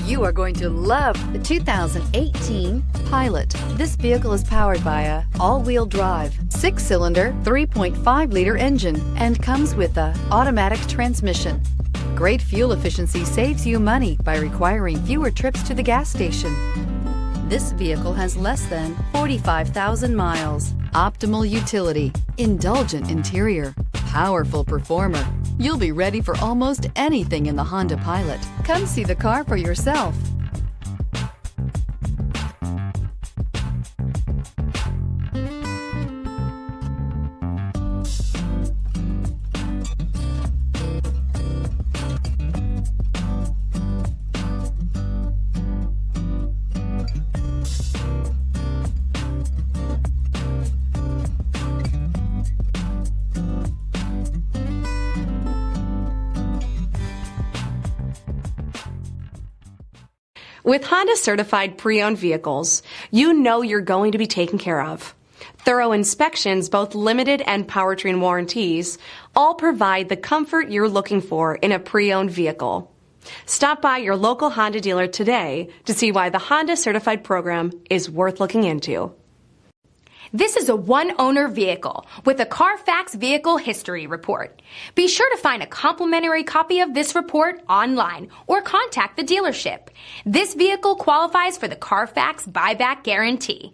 You are going to love the 2018 Pilot. This vehicle is powered by a all-wheel drive, 6-cylinder, 3.5-liter engine and comes with a automatic transmission. Great fuel efficiency saves you money by requiring fewer trips to the gas station. This vehicle has less than 45,000 miles. Optimal utility, indulgent interior, powerful performer. You'll be ready for almost anything in the Honda Pilot. Come see the car for yourself. With Honda certified pre-owned vehicles, you know you're going to be taken care of. Thorough inspections, both limited and powertrain warranties, all provide the comfort you're looking for in a pre-owned vehicle. Stop by your local Honda dealer today to see why the Honda certified program is worth looking into. This is a one-owner vehicle with a Carfax Vehicle History Report. Be sure to find a complimentary copy of this report online or contact the dealership. This vehicle qualifies for the Carfax Buyback Guarantee.